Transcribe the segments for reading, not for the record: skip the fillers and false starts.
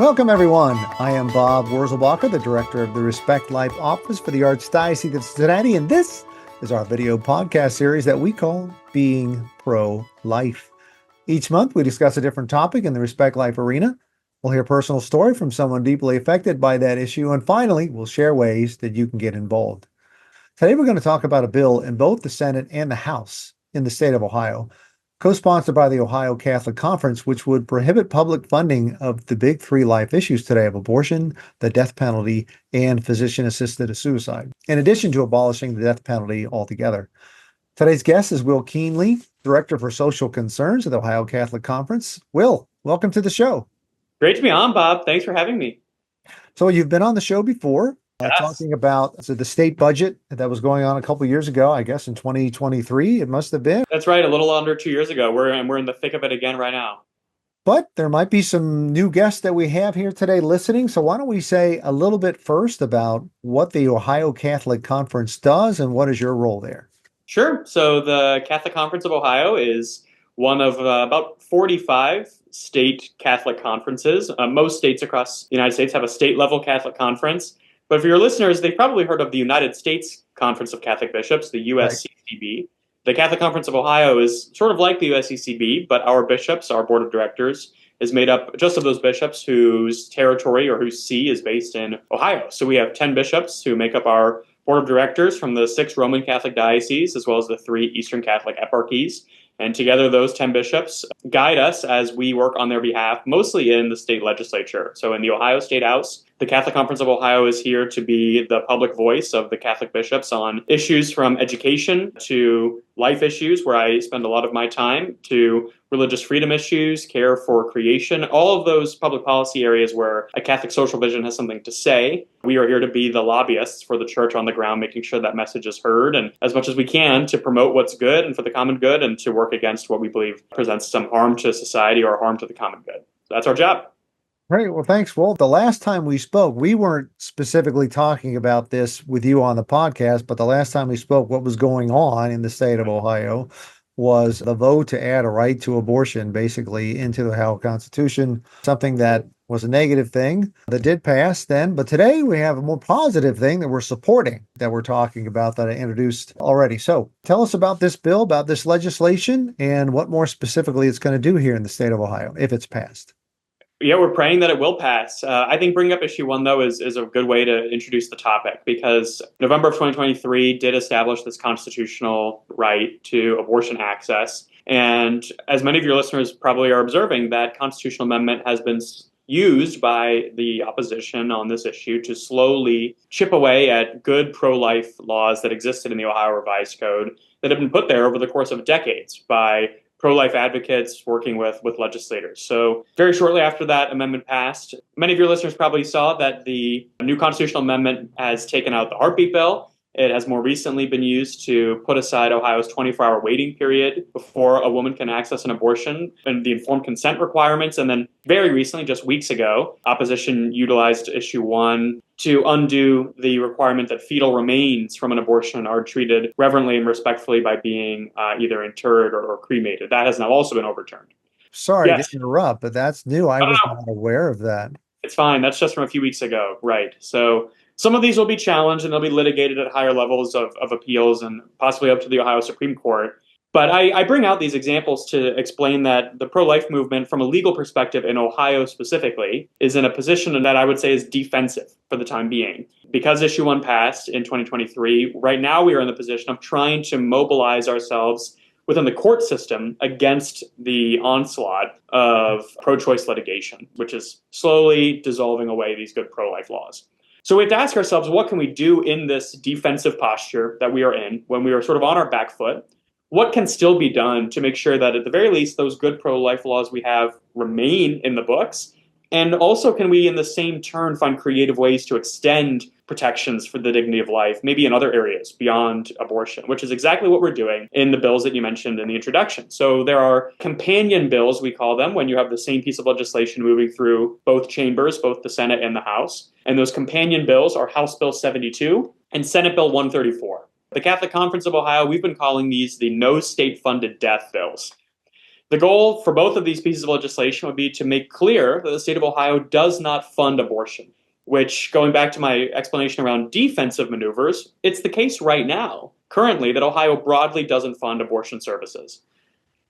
Welcome, everyone. I am Bob Wurzelbacher, the director of the Respect Life Office for the Archdiocese of Cincinnati, and this is our video podcast series that we call Being Pro-Life. Each month, we discuss a different topic in the Respect Life arena. We'll hear a personal story from someone deeply affected by that issue, and finally, we'll share ways that you can get involved. Today, we're going to talk about a bill in both the Senate and the House in the state of Ohio, co-sponsored by the Ohio Catholic Conference, which would prohibit public funding of the big three life issues today of abortion, the death penalty, and physician-assisted suicide, in addition to abolishing the death penalty altogether. Today's guest is Will Kuehnle, Director for Social Concerns at the Ohio Catholic Conference. Will, welcome to the show. Great to be on, Bob. Thanks for having me. So you've been on the show before. Yes. Talking about the state budget that was going on a couple of years ago, I guess in 2023, it must have been. That's right, a little under 2 years ago. We're in the thick of it again right now. But there might be some new guests that we have here today listening. So why don't we say a little bit first about what the Ohio Catholic Conference does and what is your role there? Sure. So the Catholic Conference of Ohio is one of about 45 state Catholic conferences. Most states across the United States have a state-level Catholic conference. But for your listeners, they've probably heard of the United States Conference of Catholic Bishops, the USCCB. Right. The Catholic Conference of Ohio is sort of like the USCCB, but our bishops, our board of directors, is made up just of those bishops whose territory or whose see is based in Ohio. So we have 10 bishops who make up our board of directors from the 6 Roman Catholic dioceses, as well as the 3 Eastern Catholic eparchies. And together, those 10 bishops guide us as we work on their behalf, mostly in the state legislature. So in the Ohio State House, the Catholic Conference of Ohio is here to be the public voice of the Catholic bishops on issues from education to life issues, where I spend a lot of my time, to religious freedom issues, care for creation, all of those public policy areas where a Catholic social vision has something to say. We are here to be the lobbyists for the church on the ground, making sure that message is heard, and as much as we can to promote what's good and for the common good, and to work against what we believe presents some harm to society or harm to the common good. So that's our job. Great. Well, thanks, Will. The last time we spoke, we weren't specifically talking about this with you on the podcast, but the last time we spoke, what was going on in the state of Ohio was the vote to add a right to abortion basically into the Ohio Constitution, something that was a negative thing that did pass then. But today we have a more positive thing that we're supporting, that we're talking about, that I introduced already. So tell us about this bill, about this legislation, and what more specifically it's going to do here in the state of Ohio if it's passed. Yeah, we're praying that it will pass. I think bringing up issue 1, though, is a good way to introduce the topic, because November of 2023 did establish this constitutional right to abortion access. And as many of your listeners probably are observing, that constitutional amendment has been used by the opposition on this issue to slowly chip away at good pro-life laws that existed in the Ohio Revised Code that have been put there over the course of decades by pro-life advocates working with legislators. So very shortly after that amendment passed, many of your listeners probably saw that the new constitutional amendment has taken out the heartbeat bill. It has more recently been used to put aside Ohio's 24-hour waiting period before a woman can access an abortion and the informed consent requirements. And then very recently, just weeks ago, opposition utilized issue 1 to undo the requirement that fetal remains from an abortion are treated reverently and respectfully by being either interred or cremated. That has now also been overturned. Sorry Yes. to interrupt, but that's new. I was not aware of that. It's fine. That's just from a few weeks ago. Right. So some of these will be challenged and they'll be litigated at higher levels of appeals and possibly up to the Ohio Supreme Court. But I bring out these examples to explain that the pro-life movement, from a legal perspective in Ohio specifically, is in a position that I would say is defensive for the time being. Because issue 1 passed in 2023, right now we are in the position of trying to mobilize ourselves within the court system against the onslaught of pro-choice litigation, which is slowly dissolving away these good pro-life laws. So we have to ask ourselves, what can we do in this defensive posture that we are in when we are sort of on our back foot? What can still be done to make sure that at the very least those good pro-life laws we have remain in the books? And also, can we in the same turn find creative ways to extend protections for the dignity of life, maybe in other areas beyond abortion, which is exactly what we're doing in the bills that you mentioned in the introduction. So there are companion bills, we call them, when you have the same piece of legislation moving through both chambers, both the Senate and the House. And those companion bills are House Bill 72 and Senate Bill 134. The Catholic Conference of Ohio, we've been calling these the no state-funded death bills. The goal for both of these pieces of legislation would be to make clear that the state of Ohio does not fund abortion, which, going back to my explanation around defensive maneuvers, it's the case right now, currently, that Ohio broadly doesn't fund abortion services.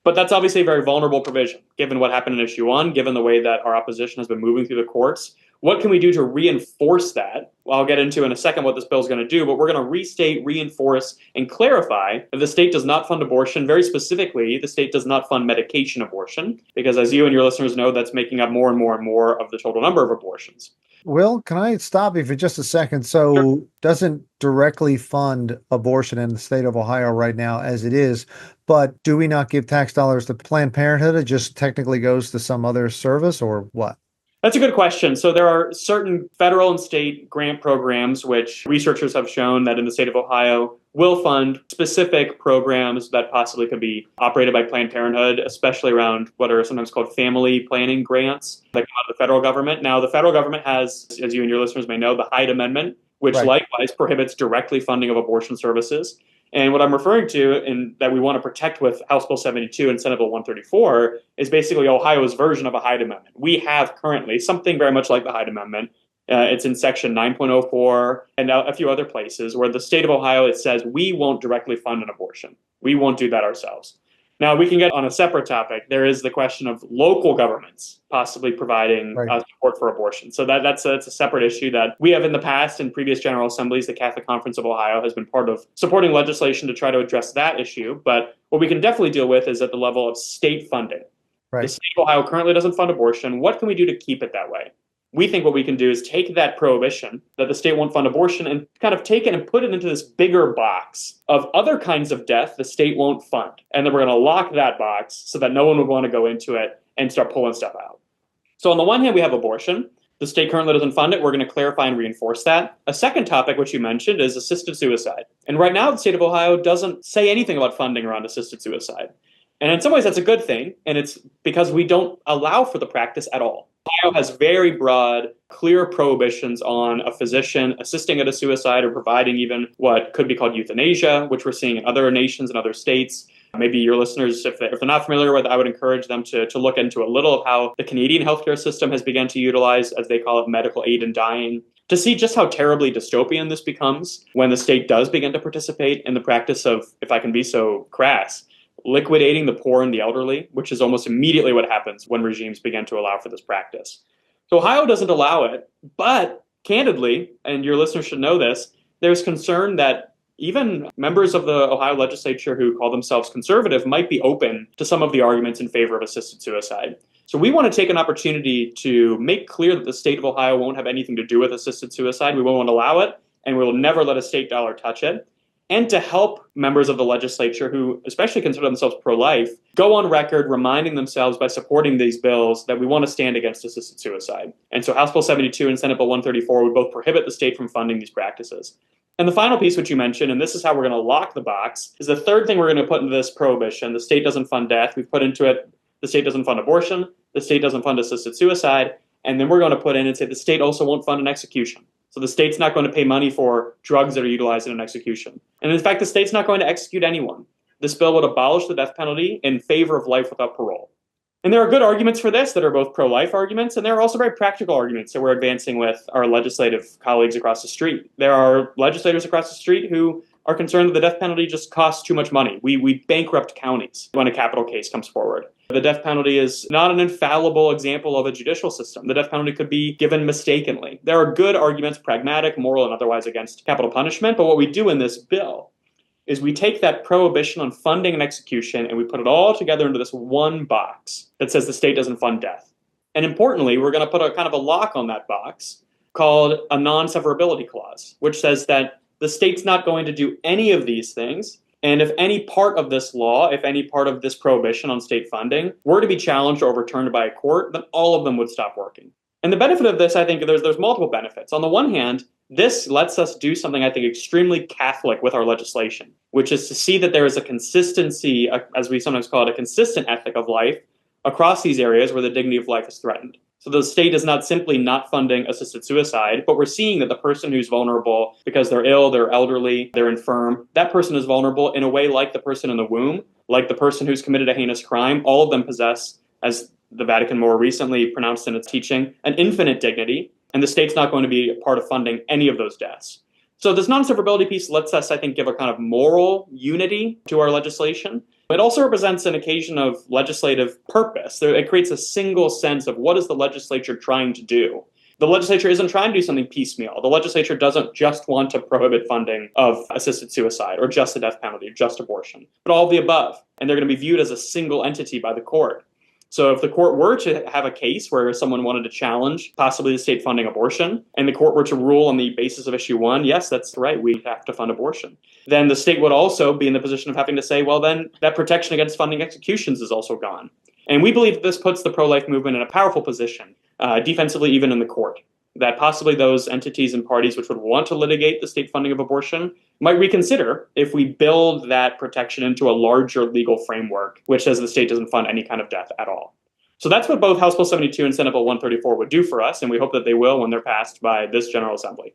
But that's obviously a very vulnerable provision, given what happened in issue one, given the way that our opposition has been moving through the courts. What can we do to reinforce that? Well, I'll get into in a second what this bill is going to do, but we're going to restate, reinforce, and clarify that the state does not fund abortion. Very specifically, the state does not fund medication abortion, because as you and your listeners know, that's making up more and more and more of the total number of abortions. Will, can I stop you for just a second? So, Sure. doesn't directly fund abortion in the state of Ohio right now as it is, but do we not give tax dollars to Planned Parenthood? It just technically goes to some other service or what? That's a good question. So there are certain federal and state grant programs which researchers have shown that in the state of Ohio will fund specific programs that possibly could be operated by Planned Parenthood, especially around what are sometimes called family planning grants that come out of the federal government. Now, the federal government has, as you and your listeners may know, the Hyde Amendment, which Right. likewise prohibits directly funding of abortion services. And what I'm referring to, and that we want to protect with House Bill 72 and Senate Bill 134, is basically Ohio's version of a Hyde Amendment. We have currently something very much like the Hyde Amendment. It's in section 9.04 and a few other places where the state of Ohio, it says we won't directly fund an abortion. We won't do that ourselves. Now, we can get on a separate topic. There is the question of local governments possibly providing Right. support for abortion. So that's a separate issue that we have in the past in previous General Assemblies. The Catholic Conference of Ohio has been part of supporting legislation to try to address that issue. But what we can definitely deal with is at the level of state funding. The Right. state of Ohio currently doesn't fund abortion. What can we do to keep it that way? We think what we can do is take that prohibition that the state won't fund abortion and kind of take it and put it into this bigger box of other kinds of death the state won't fund. And then we're going to lock that box so that no one would want to go into it and start pulling stuff out. So on the one hand, we have abortion. The state currently doesn't fund it. We're going to clarify and reinforce that. A second topic, which you mentioned, is assisted suicide. And right now, the state of Ohio doesn't say anything about funding around assisted suicide. And in some ways, that's a good thing. And it's because we don't allow for the practice at all. Ohio has very broad, clear prohibitions on a physician assisting at a suicide or providing even what could be called euthanasia, which we're seeing in other nations and other states. Maybe your listeners, if they're not familiar with it, I would encourage them to look into a little of how the Canadian healthcare system has begun to utilize, as they call it, medical aid in dying, to see just how terribly dystopian this becomes when the state does begin to participate in the practice of, if I can be so crass, liquidating the poor and the elderly, which is almost immediately what happens when regimes begin to allow for this practice. So Ohio doesn't allow it, but candidly, and your listeners should know this, there's concern that even members of the Ohio legislature who call themselves conservative might be open to some of the arguments in favor of assisted suicide. So we want to take an opportunity to make clear that the state of Ohio won't have anything to do with assisted suicide. We won't allow it, and we will never let a state dollar touch it. And to help members of the legislature who especially consider themselves pro-life go on record reminding themselves by supporting these bills that we want to stand against assisted suicide. And so House Bill 72 and Senate Bill 134 would both prohibit the state from funding these practices. And the final piece which you mentioned, and this is how we're going to lock the box, is the third thing we're going to put into this prohibition. The state doesn't fund death. We've put into it the state doesn't fund abortion, the state doesn't fund assisted suicide, and then we're going to put in and say the state also won't fund an execution. So the state's not going to pay money for drugs that are utilized in an execution. And in fact, the state's not going to execute anyone. This bill would abolish the death penalty in favor of life without parole. And there are good arguments for this that are both pro-life arguments, and there are also very practical arguments that we're advancing with our legislative colleagues across the street. There are legislators across the street who are concerned that the death penalty just costs too much money. We bankrupt counties when a capital case comes forward. The death penalty is not an infallible example of a judicial system. The death penalty could be given mistakenly. There are good arguments, pragmatic, moral, and otherwise, against capital punishment, but what we do in this bill is we take that prohibition on funding and execution and we put it all together into this one box that says the state doesn't fund death. And importantly, we're going to put a kind of a lock on that box called a non-severability clause, which says that the state's not going to do any of these things. And if any part of this law, if any part of this prohibition on state funding were to be challenged or overturned by a court, then all of them would stop working. And the benefit of this, I think, there's multiple benefits. On the one hand, this lets us do something I think extremely Catholic with our legislation, which is to see that there is a consistency, as we sometimes call it, a consistent ethic of life across these areas where the dignity of life is threatened. So the state is not simply not funding assisted suicide, but we're seeing that the person who's vulnerable because they're ill, they're elderly, they're infirm, that person is vulnerable in a way like the person in the womb, like the person who's committed a heinous crime, all of them possess, as the Vatican more recently pronounced in its teaching, an infinite dignity, and the state's not going to be a part of funding any of those deaths. So this non-severability piece lets us, I think, give a kind of moral unity to our legislation. It also represents an occasion of legislative purpose. It creates a single sense of what is the legislature trying to do. The legislature isn't trying to do something piecemeal. The legislature doesn't just want to prohibit funding of assisted suicide or just the death penalty or just abortion, but all of the above. And they're going to be viewed as a single entity by the court. So if the court were to have a case where someone wanted to challenge possibly the state funding abortion, and the court were to rule on the basis of issue 1, yes, that's right, we have to fund abortion, then the state would also be in the position of having to say, well, then that protection against funding executions is also gone. And we believe that this puts the pro-life movement in a powerful position, defensively even in the court, that possibly those entities and parties which would want to litigate the state funding of abortion might reconsider if we build that protection into a larger legal framework, which says the state doesn't fund any kind of death at all. So that's what both House Bill 72 and Senate Bill 134 would do for us, and we hope that they will when they're passed by this General Assembly.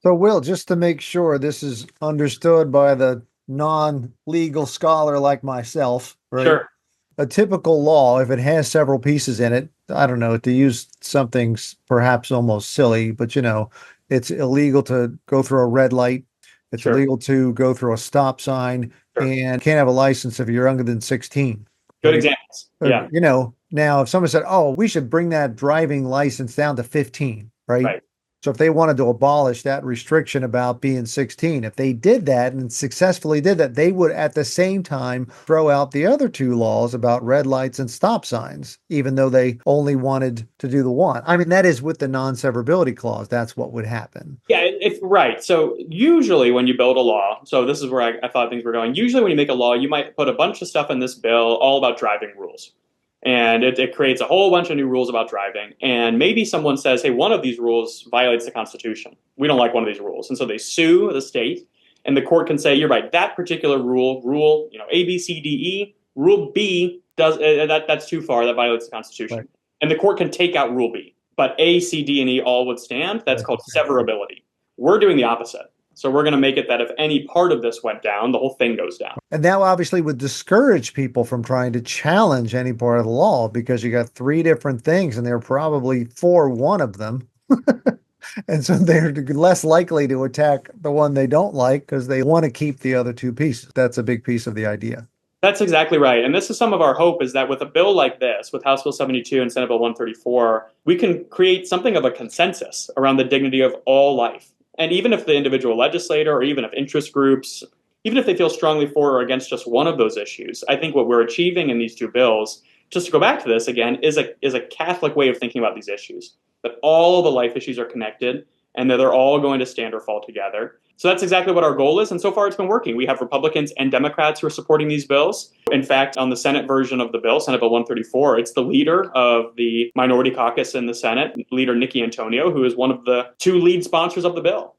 So, Will, just to make sure this is understood by the non-legal scholar like myself, right? Sure. A typical law, if it has several pieces in it, I don't know, to use something perhaps almost silly, but it's illegal to go through a red light. It's Sure. illegal to go through a stop sign, Sure. and can't have a license if you're younger than 16. Good Right? examples. Yeah. Now if someone said, oh, we should bring that driving license down to 15, right? Right. So if they wanted to abolish that restriction about being 16, if they did that and successfully did that, they would at the same time throw out the other two laws about red lights and stop signs, even though they only wanted to do the one. I mean, that is with the non-severability clause. That's what would happen. Yeah, right. So usually when you build a law, so this is where I thought things were going. Usually when you make a law, you might put a bunch of stuff in this bill all about driving rules. And it creates a whole bunch of new rules about driving. And maybe someone says, hey, one of these rules violates the Constitution. We don't like one of these rules. And so they sue the state, and the court can say, you're right, that particular rule, A, B, C, D, E, rule B, that's too far, that violates the Constitution. Right. And the court can take out rule B. But A, C, D, and E all would stand. That's called severability. We're doing the opposite. So we're going to make it that if any part of this went down, the whole thing goes down. And that obviously would discourage people from trying to challenge any part of the law, because you got 3 different things and they're probably for one of them. And so they're less likely to attack the one they don't like because they want to keep the other 2 pieces. That's a big piece of the idea. That's exactly right. And this is some of our hope, is that with a bill like this, with House Bill 72 and Senate Bill 134, we can create something of a consensus around the dignity of all life. And even if the individual legislator, or even if interest groups, even if they feel strongly for or against just one of those issues, I think what we're achieving in these 2 bills, just to go back to this again, is a Catholic way of thinking about these issues. That all the life issues are connected, and that they're all going to stand or fall together. So that's exactly what our goal is, and so far it's been working. We have Republicans and Democrats who are supporting these bills. In fact, on the Senate version of the bill, Senate Bill 134, it's the leader of the minority caucus in the Senate, Leader Nikki Antonio, who is one of the 2 lead sponsors of the bill.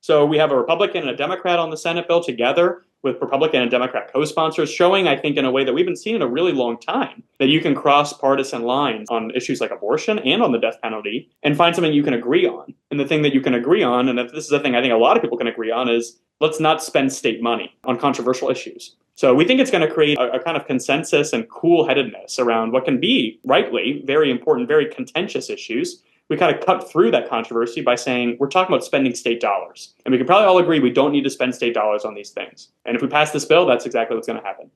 So we have a Republican and a Democrat on the Senate bill together, with Republican and Democrat co-sponsors, showing, I think, in a way that we've been seeing in a really long time, that you can cross partisan lines on issues like abortion and on the death penalty and find something you can agree on. And the thing that you can agree on, and this is the thing I think a lot of people can agree on, is let's not spend state money on controversial issues. So we think it's going to create a kind of consensus and cool-headedness around what can be, rightly, very important, very contentious issues. We kind of cut through that controversy by saying we're talking about spending state dollars. And we can probably all agree we don't need to spend state dollars on these things. And if we pass this bill, that's exactly what's going to happen.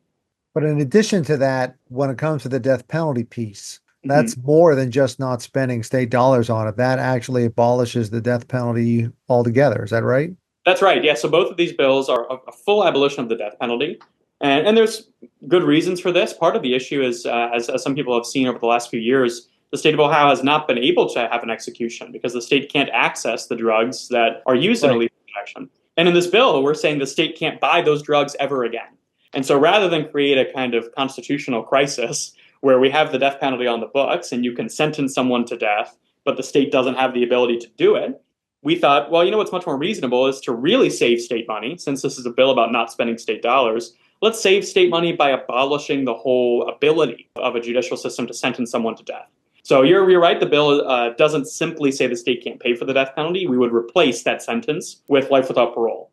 But in addition to that, when it comes to the death penalty piece, that's more than just not spending state dollars on it. That actually abolishes the death penalty altogether. Is that right? That's right. Yeah. So both of these bills are a full abolition of the death penalty. And there's good reasons for this. Part of the issue is, as some people have seen over the last few years, the state of Ohio has not been able to have an execution because the state can't access the drugs that are used in illegal injection. And in this bill, we're saying the state can't buy those drugs ever again. And so rather than create a kind of constitutional crisis where we have the death penalty on the books and you can sentence someone to death, but the state doesn't have the ability to do it, we thought, well, what's much more reasonable is to really save state money, since this is a bill about not spending state dollars. Let's save state money by abolishing the whole ability of a judicial system to sentence someone to death. So you're right. The bill doesn't simply say the state can't pay for the death penalty. We would replace that sentence with life without parole.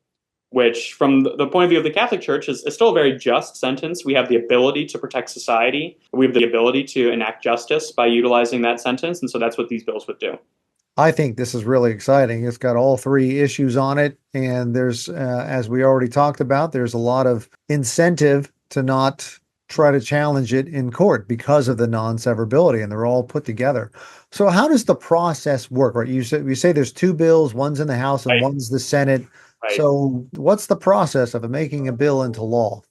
which from the point of view of the Catholic Church is still a very just sentence. We have the ability to protect society. We have the ability to enact justice by utilizing that sentence. And so that's what these bills would do. I think this is really exciting. It's got all three issues on it. And there's, as we already talked about, there's a lot of incentive to not try to challenge it in court because of the non-severability, and they're all put together. So how does the process work? Right? You say there's two bills, one's in the House and Right. one's the Senate. Right. So what's the process of making a bill into law?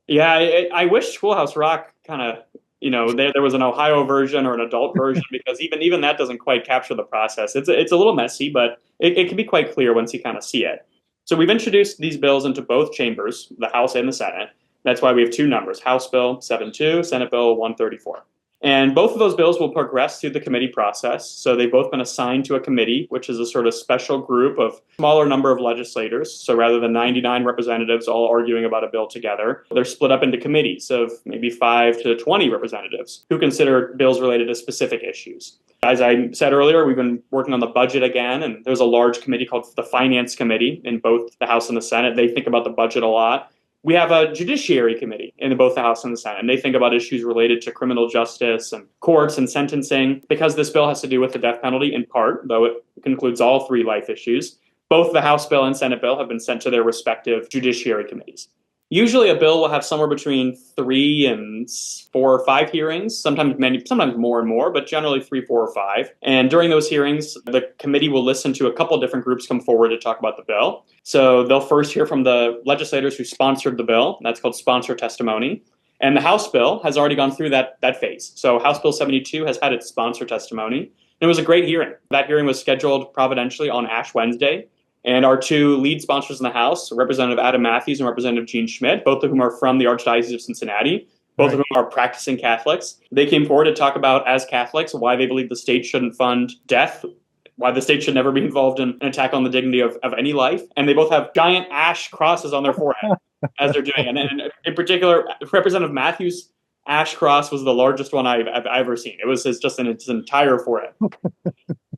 Yeah, I wish Schoolhouse Rock kind of, there was an Ohio version or an adult version because even that doesn't quite capture the process. It's a little messy, but it can be quite clear once you kind of see it. So we've introduced these bills into both chambers, the House and the Senate. That's why we have two numbers, House Bill 72, Senate Bill 134. And both of those bills will progress through the committee process. So they've both been assigned to a committee, which is a sort of special group of smaller number of legislators. So rather than 99 representatives all arguing about a bill together, they're split up into committees of maybe 5 to 20 representatives who consider bills related to specific issues. As I said earlier, we've been working on the budget again, and there's a large committee called the Finance Committee in both the House and the Senate. They think about the budget a lot. We have a judiciary committee in both the House and the Senate, and they think about issues related to criminal justice and courts and sentencing. Because this bill has to do with the death penalty in part, though it concludes all three life issues, both the House bill and Senate bill have been sent to their respective judiciary committees. Usually a bill will have somewhere between 3 and 4 or 5 hearings, sometimes more and more, but generally 3, 4, or 5. And during those hearings, the committee will listen to a couple different groups come forward to talk about the bill. So they'll first hear from the legislators who sponsored the bill. That's called sponsor testimony. And the House bill has already gone through that phase. So House Bill 72 has had its sponsor testimony. And it was a great hearing. That hearing was scheduled providentially on Ash Wednesday. And our two lead sponsors in the House, Representative Adam Matthews and Representative Gene Schmidt, both of whom are from the Archdiocese of Cincinnati, both of whom are practicing Catholics. They came forward to talk about, as Catholics, why they believe the state shouldn't fund death, why the state should never be involved in an attack on the dignity of any life. And they both have giant ash crosses on their forehead as they're doing it. And in particular, Representative Matthews' ash cross was the largest one I've ever seen. It was just in its entire forehead.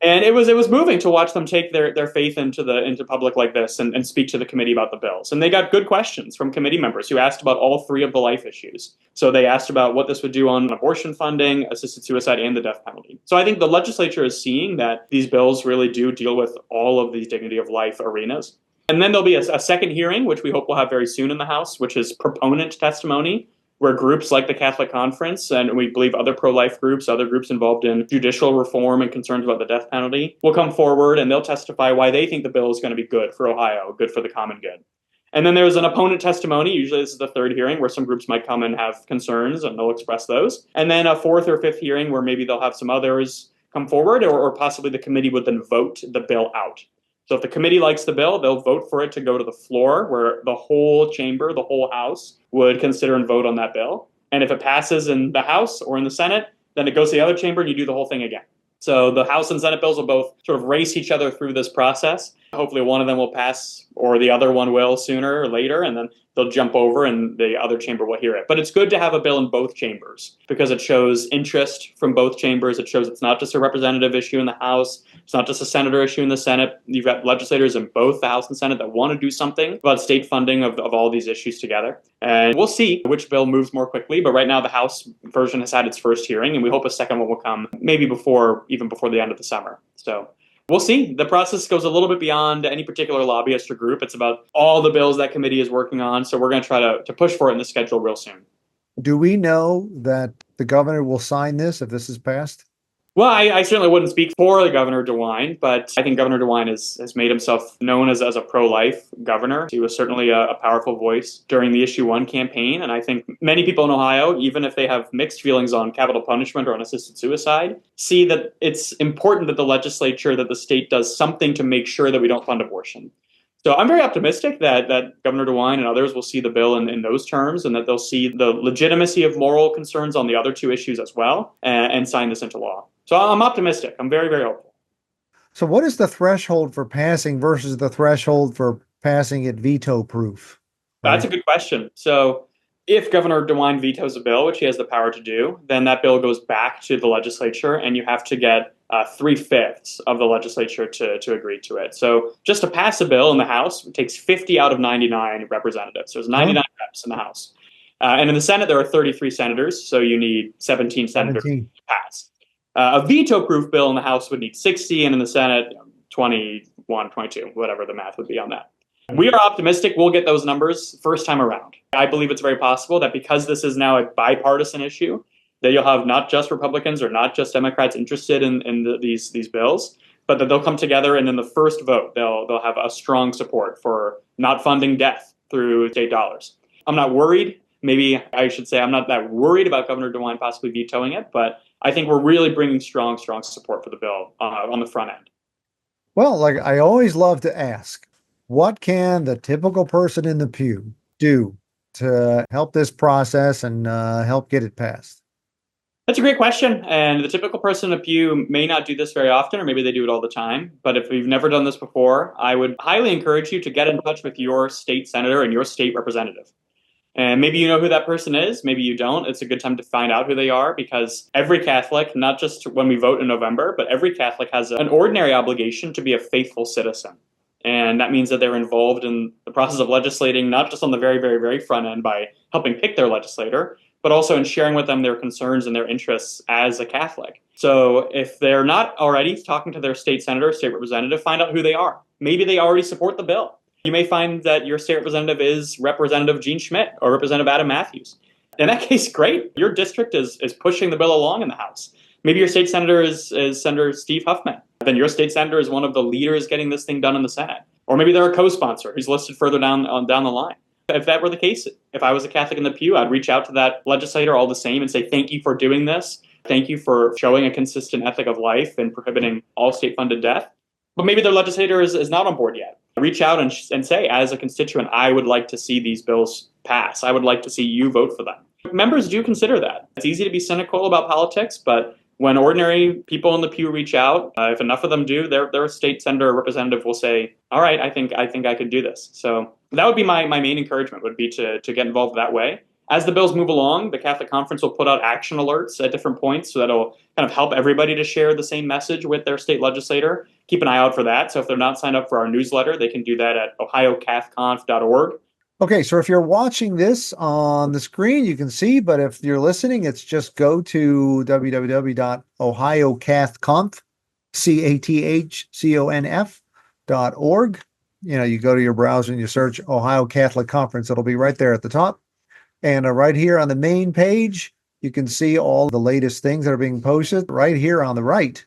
And it was moving to watch them take their faith into public like this and speak to the committee about the bills. And they got good questions from committee members who asked about all three of the life issues. So they asked about what this would do on abortion funding, assisted suicide, and the death penalty. So I think the legislature is seeing that these bills really do deal with all of these dignity of life arenas. And then there'll be a second hearing, which we hope we'll have very soon in the House, which is proponent testimony, where groups like the Catholic Conference, and we believe other pro-life groups, other groups involved in judicial reform and concerns about the death penalty, will come forward and they'll testify why they think the bill is going to be good for Ohio, good for the common good. And then there's an opponent testimony. Usually this is the third hearing where some groups might come and have concerns and they'll express those. And then a fourth or fifth hearing where maybe they'll have some others come forward or possibly the committee would then vote the bill out. So if the committee likes the bill, they'll vote for it to go to the floor where the whole chamber, the whole House would consider and vote on that bill. And if it passes in the House or in the Senate, then it goes to the other chamber and you do the whole thing again. So the House and Senate bills will both sort of race each other through this process. Hopefully one of them will pass or the other one will sooner or later, and then they'll jump over and the other chamber will hear it. But it's good to have a bill in both chambers because it shows interest from both chambers. It shows it's not just a representative issue in the House. It's not just a senator issue in the Senate. You've got legislators in both the House and Senate that want to do something about state funding of all these issues together. And we'll see which bill moves more quickly. But right now, the House version has had its first hearing, and we hope a second one will come maybe even before the end of the summer. So we'll see. The process goes a little bit beyond any particular lobbyist or group. It's about all the bills that committee is working on. So we're going to try to push for it in the schedule real soon. Do we know that the governor will sign this if this is passed? Well, I certainly wouldn't speak for Governor DeWine, but I think Governor DeWine has made himself known as a pro-life governor. He was certainly a powerful voice during the Issue 1 campaign, and I think many people in Ohio, even if they have mixed feelings on capital punishment or on assisted suicide, see that it's important that the legislature, that the state does something to make sure that we don't fund abortion. So I'm very optimistic that Governor DeWine and others will see the bill in those terms and that they'll see the legitimacy of moral concerns on the other two issues as well and sign this into law. So I'm optimistic. I'm very, very hopeful. So what is the threshold for passing versus the threshold for passing it veto proof? That's a good question. So If Governor DeWine vetoes a bill, which he has the power to do, then that bill goes back to the legislature, and you have to get 3/5 of the legislature to agree to it. So just to pass a bill in the House, it takes 50 out of 99 representatives. There's 99 reps in the House. And in the Senate, there are 33 senators, so you need 17 senators 17. to pass. A veto-proof bill in the House would need 60, and in the Senate, 21, 22, whatever the math would be on that. We are optimistic we'll get those numbers first time around. I believe it's very possible that because this is now a bipartisan issue, that you'll have not just Republicans or not just Democrats interested in these bills, but that they'll come together and in the first vote, they'll have a strong support for not funding death through state dollars. I'm not worried. Maybe I should say I'm not that worried about Governor DeWine possibly vetoing it, but I think we're really bringing strong support for the bill on the front end. Well, like I always love to ask, what can the typical person in the pew do to help this process and help get it passed? That's a great question. And the typical person in a pew may not do this very often, or maybe they do it all the time. But if you've never done this before, I would highly encourage you to get in touch with your state senator and your state representative. And maybe you know who that person is, maybe you don't. It's a good time to find out who they are, because every Catholic, not just when we vote in November, but every Catholic has an ordinary obligation to be a faithful citizen. And that means that they're involved in the process of legislating, not just on the very, very, very front end by helping pick their legislator, but also in sharing with them their concerns and their interests as a Catholic. So if they're not already talking to their state senator, state representative, find out who they are. Maybe they already support the bill. You may find that your state representative is Representative Gene Schmidt or Representative Adam Matthews. In that case, great. Your district is pushing the bill along in the House. Maybe your state senator is Senator Steve Huffman. Then your state senator is one of the leaders getting this thing done in the Senate. Or maybe they're a co-sponsor who's listed further down the line. If that were the case, if I was a Catholic in the pew, I'd reach out to that legislator all the same and say, thank you for doing this. Thank you for showing a consistent ethic of life and prohibiting all state-funded death. But maybe their legislator is not on board yet. Reach out and say, as a constituent, I would like to see these bills pass. I would like to see you vote for them. Members do consider that. It's easy to be cynical about politics, but when ordinary people in the pew reach out, if enough of them do, their state senator or representative will say, all right, I think I could do this. So that would be my main encouragement, would be to get involved that way. As the bills move along, the Catholic Conference will put out action alerts at different points, so that'll kind of help everybody to share the same message with their state legislator. Keep an eye out for that. So if they're not signed up for our newsletter, they can do that at ohiocathconf.org. Okay, so if you're watching this on the screen, you can see, but if you're listening, it's just go to www.ohiocathconf.org. You go to your browser and you search Ohio Catholic Conference. It'll be right there at the top. And right here on the main page, you can see all the latest things that are being posted. Right here on the right,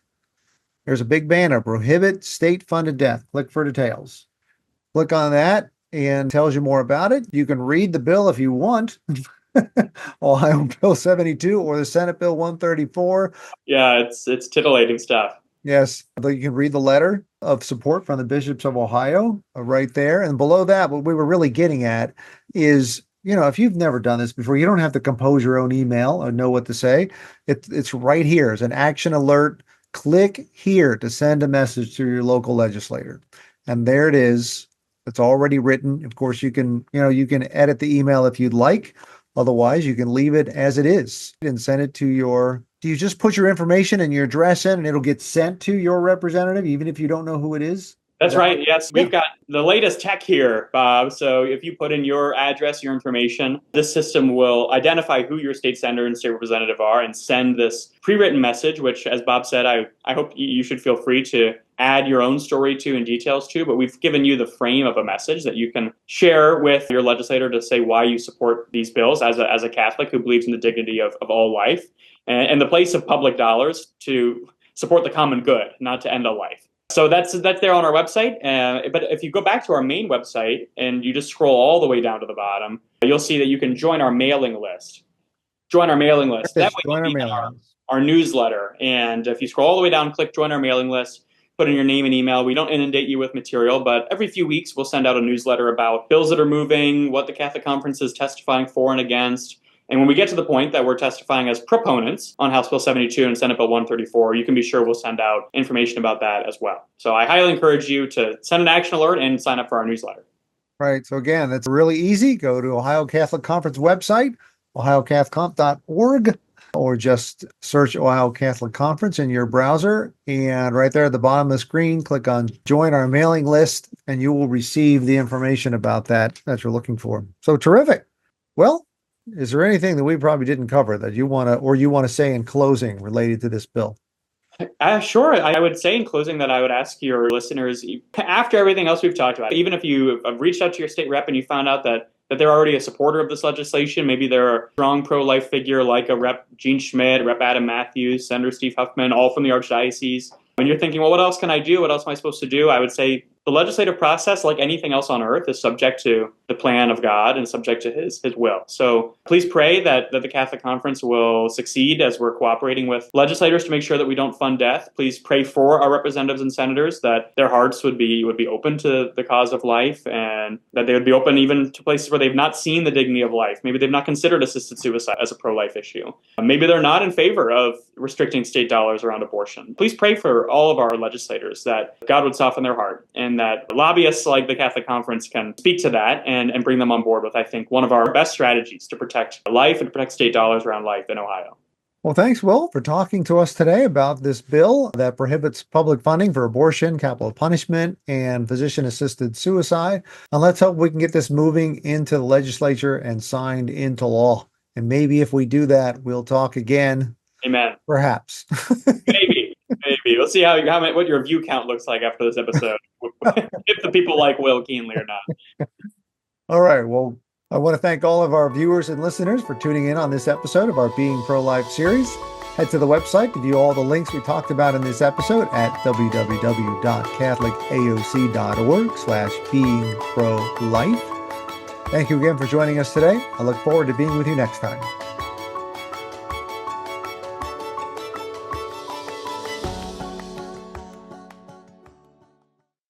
there's a big banner, Prohibit State-Funded Death. Click for details. Click on that and tells you more about it. You can read the bill if you want. Ohio Bill 72 or the Senate Bill 134. Yeah, it's titillating stuff. Yes, you can read the letter of support from the bishops of Ohio right there. And below that, what we were really getting at is, if you've never done this before, you don't have to compose your own email or know what to say. It's right here. It's an action alert. Click here to send a message to your local legislator. And there it is. It's already written. Of course, you can edit the email if you'd like. Otherwise, you can leave it as it is and send it to do you just put your information and your address in and it'll get sent to your representative, even if you don't know who it is? That's right. Yes, we've got the latest tech here, Bob. So if you put in your address, your information, this system will identify who your state senator and state representative are and send this pre-written message, which, as Bob said, I hope you should feel free to add your own story to and details to. But we've given you the frame of a message that you can share with your legislator to say why you support these bills as a Catholic who believes in the dignity of all life and the place of public dollars to support the common good, not to end a life. So that's there on our website. But if you go back to our main website and you just scroll all the way down to the bottom, you'll see that you can join our mailing list. Join our mailing list. That way you'll be in our newsletter. And if you scroll all the way down, click join our mailing list, put in your name and email. We don't inundate you with material, but every few weeks we'll send out a newsletter about bills that are moving, what the Catholic Conference is testifying for and against. And when we get to the point that we're testifying as proponents on House Bill 72 and Senate Bill 134, you can be sure we'll send out information about that as well. So I highly encourage you to send an action alert and sign up for our newsletter. Right. So again, that's really easy. Go to Ohio Catholic Conference website, ohiocathconf.org, or just search Ohio Catholic Conference in your browser. And right there at the bottom of the screen, click on join our mailing list, and you will receive the information about that you're looking for. So terrific. Well, is there anything that we probably didn't cover that you want to say in closing related to this bill? Sure. I would say in closing that I would ask your listeners, after everything else we've talked about, even if you have reached out to your state rep and you found out that they're already a supporter of this legislation, maybe they're a strong pro-life figure like a Rep. Gene Schmidt, Rep. Adam Matthews, Senator Steve Huffman, all from the Archdiocese. And you're thinking, well, what else can I do? What else am I supposed to do? I would say the legislative process, like anything else on earth, is subject to the plan of God and subject to his will. So please pray that the Catholic Conference will succeed as we're cooperating with legislators to make sure that we don't fund death. Please pray for our representatives and senators that their hearts would be open to the cause of life, and that they would be open even to places where they've not seen the dignity of life. Maybe they've not considered assisted suicide as a pro-life issue. Maybe they're not in favor of restricting state dollars around abortion. Please pray for all of our legislators that God would soften their heart, and that lobbyists like the Catholic Conference can speak to that and bring them on board with, I think, one of our best strategies to protect life and to protect state dollars around life in Ohio. Well, thanks, Will, for talking to us today about this bill that prohibits public funding for abortion, capital punishment, and physician-assisted suicide. And let's hope we can get this moving into the legislature and signed into law. And maybe if we do that, we'll talk again. Amen. Perhaps. Maybe. We'll see what your view count looks like after this episode. If the people like Will Kuehnle or not. All right. Well, I want to thank all of our viewers and listeners for tuning in on this episode of our Being Pro-Life series. Head to the website to view all the links we talked about in this episode at www.catholicaoc.org/beingprolife. Thank you again for joining us today. I look forward to being with you next time.